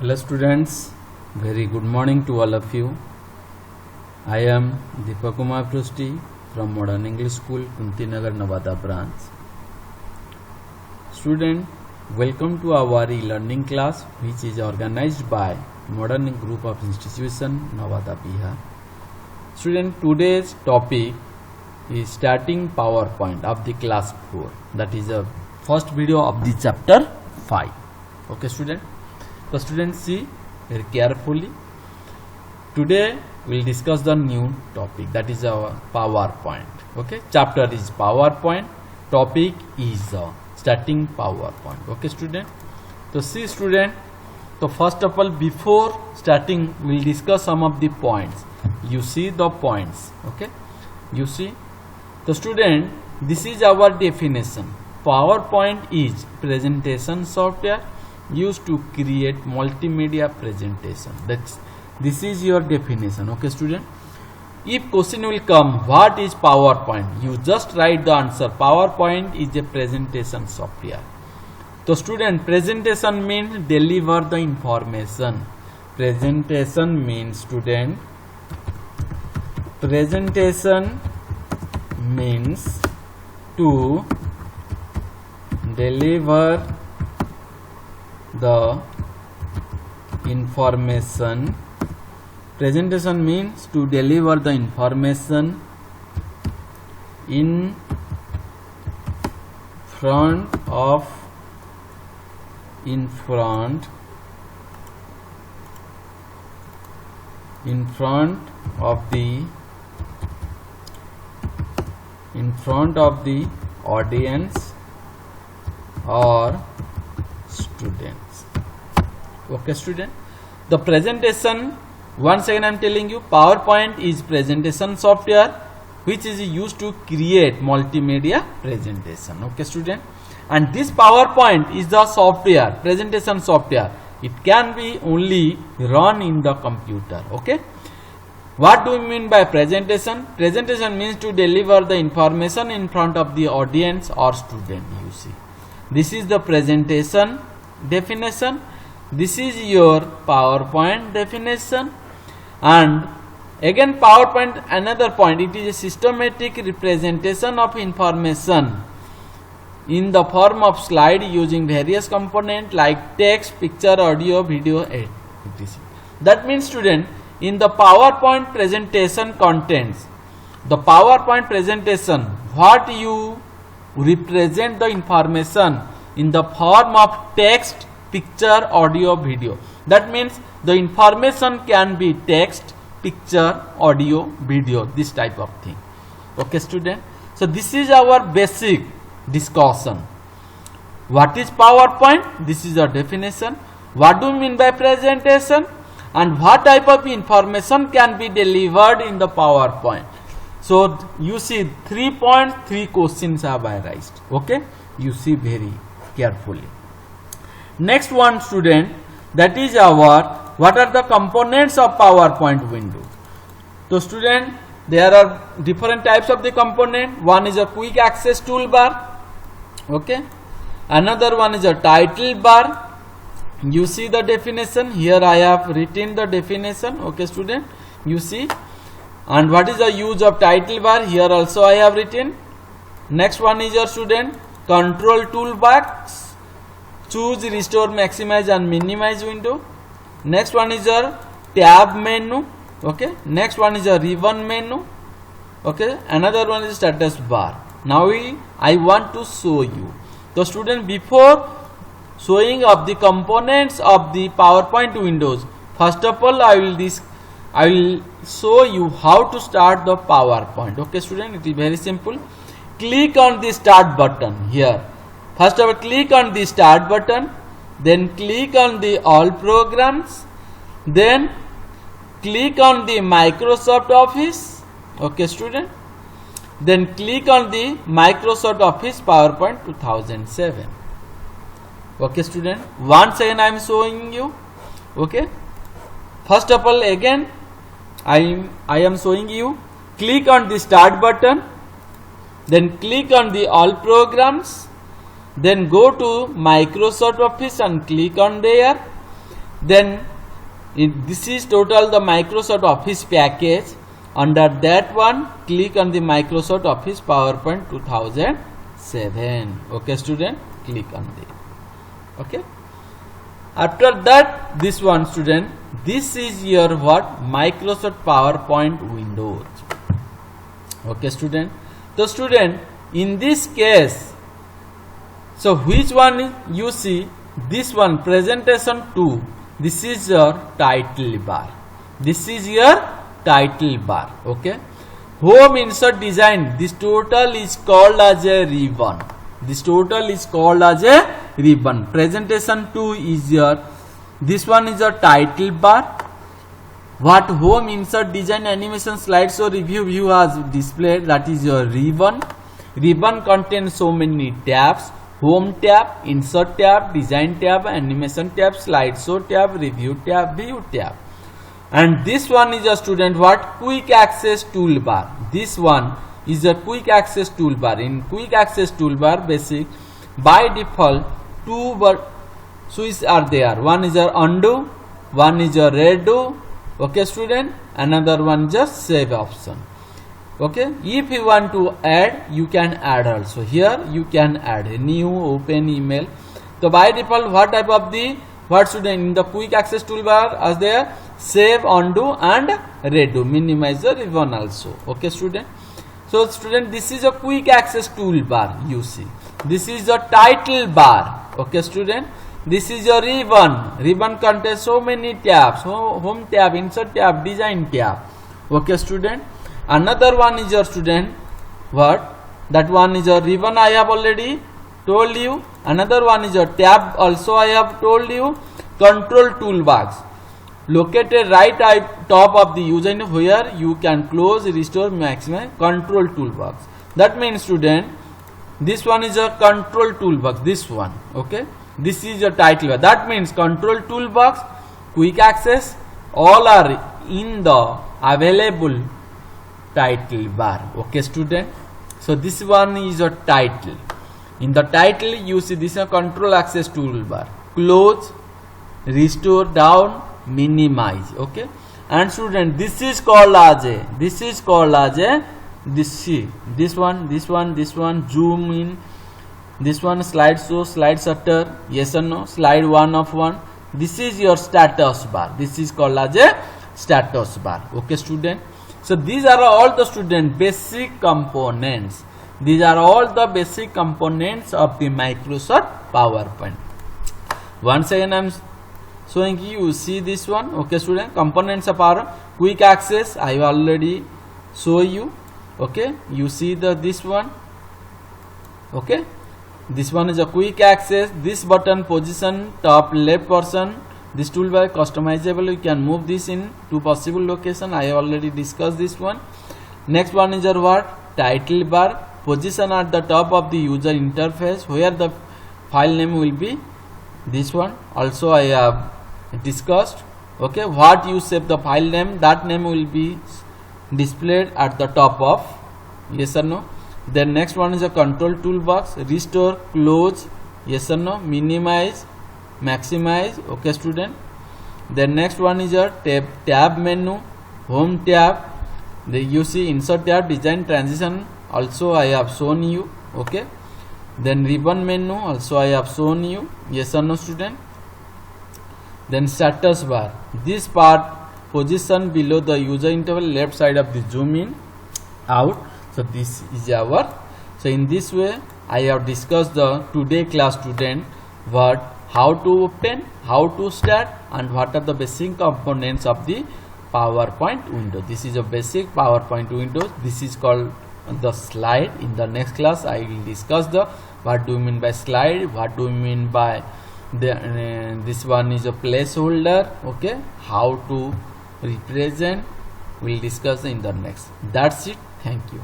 Hello students, very good morning to all of you. I am Deepak Kumar Prusti from Modern English School, Kuntinagar, Nevada branch. Student, welcome to our e-learning class which is organized by Modern Group of Institution, Nevada, Bihar. Student, today's topic is starting PowerPoint of the class 4. That is the first video of the chapter 5. Okay student. So students, see very carefully. Today we will discuss the new topic, that is our PowerPoint. Okay, chapter is PowerPoint, topic is starting PowerPoint. Okay student. So see student, so first of all, before starting we will discuss some of the points. You see the points. Okay, you see. So student, this is our definition. PowerPoint is presentation software used to create multimedia presentation. This is your definition. Okay student. If question will come, what is PowerPoint, you just write the answer. PowerPoint is a presentation software. So student, presentation means deliver the information. Presentation means student, presentation means to deliver the information. Presentation means to deliver the information in front of the audience or students. Okay student. The presentation, once again I am telling you, PowerPoint is presentation software which is used to create multimedia presentation. Okay student. And this PowerPoint is the software, presentation software. It can be only run in the computer. Okay. What do we mean by presentation? Presentation means to deliver the information in front of the audience or student. You see, this is the presentation definition. This is your PowerPoint definition. And again PowerPoint, another point, it is a systematic representation of information in the form of slide using various components like text, picture, audio, video, etc. That means student, in the PowerPoint presentation contents, the PowerPoint presentation, what you represent the information in the form of text, picture, audio, video. That means the information can be text, picture, audio, video, this type of thing. Okay student. So this is our basic discussion. What is PowerPoint? This is a definition. What do we mean by presentation? And what type of information can be delivered in the PowerPoint? So you see 3 points, 3 questions have I raised. Okay, you see very carefully. Next one student, that is our, what are the components of PowerPoint window? So student, there are different types of the component. One is a quick access toolbar. Okay, another one is a title bar. You see the definition here, I have written the definition. Okay student, you see. And what is the use of title bar? Here also I have written. Next one is your student control toolbox. Choose, restore, maximize and minimize window. Next one is your tab menu. Okay. Next one is a ribbon menu. Okay. Another one is status bar. Now I want to show you. So student, before showing of the components of the PowerPoint windows, first of all I will show you how to start the PowerPoint. Okay student, it is very simple. Click on the start button here. First of all, click on the start button, then click on the all programs, then click on the Microsoft Office. Okay student, then click on the Microsoft Office PowerPoint 2007. Okay student, once again I am showing you. Okay, first of all again I am showing you. Click on the start button, then click on the all programs, then go to Microsoft Office and click on there. Then this is total the Microsoft Office package. Under that one, click on the Microsoft Office PowerPoint 2007. Okay, student, click on the. Okay. After that, this one, student, this is your what? Microsoft PowerPoint Windows. Okay, student. So, student, in this case, so which one you see? This one, presentation 2. This is your title bar. This is your title bar. Okay. Home insert design. This total is called as a ribbon. This total is called as a ribbon. Presentation 2 is your. This one is your title bar. What home insert design animation slideshow review view has displayed, that is your ribbon. Ribbon contains so many tabs. Home tab, insert tab, design tab, animation tab, slideshow tab, review tab, view tab. And this one is a student what? Quick access toolbar. This one is a quick access toolbar. In quick access toolbar, basic by default two switches are there. One is a undo, one is a redo. Okay, student. Another one just save option. Okay, if you want to add, you can add also. Here you can add a new open email. So by default, what type of the what student in the quick access toolbar as there? Save, undo and redo. Minimize the ribbon also. Okay, student. So student, this is a quick access toolbar. You see, this is a title bar. Okay, student. This is your ribbon. Ribbon contains so many tabs. Home tab, insert tab, design tab. Okay, student. Another one is your student what? That one is your ribbon, I have already told you. Another one is your tab, also I have told you. Control toolbox located right top of the user where you can close, restore, maximize. Control toolbox. That means student, this one is a control toolbox. This one. Okay. This is your title bar. That means control toolbox, quick access, all are in the available title bar. Okay, student. So this one is your title. In the title, you see this is a control access toolbar. Close, restore, down, minimize. Okay. And student, this is called as a. This is called as a. This one, zoom in. This one slide show, slide shutter, yes or no, slide 1 of 1. This is your status bar. This is called as a status bar. Okay, student. So these are all the student basic components. These are all the basic components of the Microsoft PowerPoint. Once again, I am showing you see this one. Okay, student. Components of our quick access. I already show you. Okay, you see this one. Okay. This one is a quick access. This button position top left portion. This toolbar customizable. You can move this in to possible location. I have already discussed this one. Next one is your what? Title bar. Position at the top of the user interface where the file name will be. This one also I have discussed. Okay, what you save the file name, that name will be displayed at the top of. Yes or no? Then next one is a control toolbox. Restore, close, yes or no, minimize, maximize. Okay, student. Then next one is your tab menu, home tab. You see insert tab, design, transition. Also I have shown you. Okay. Then ribbon menu also I have shown you. Yes or no, student. Then status bar. This part position below the user interval left side of the zoom in out. So this is our. So in this way I have discussed the today class student what, how to open, how to start, and what are the basic components of the PowerPoint window. This is a basic PowerPoint window. This is called the slide. In the next class I will discuss the what do you mean by slide, what do you mean by the this one is a placeholder. Okay, how to represent, we'll discuss in the next. That's it. Thank you.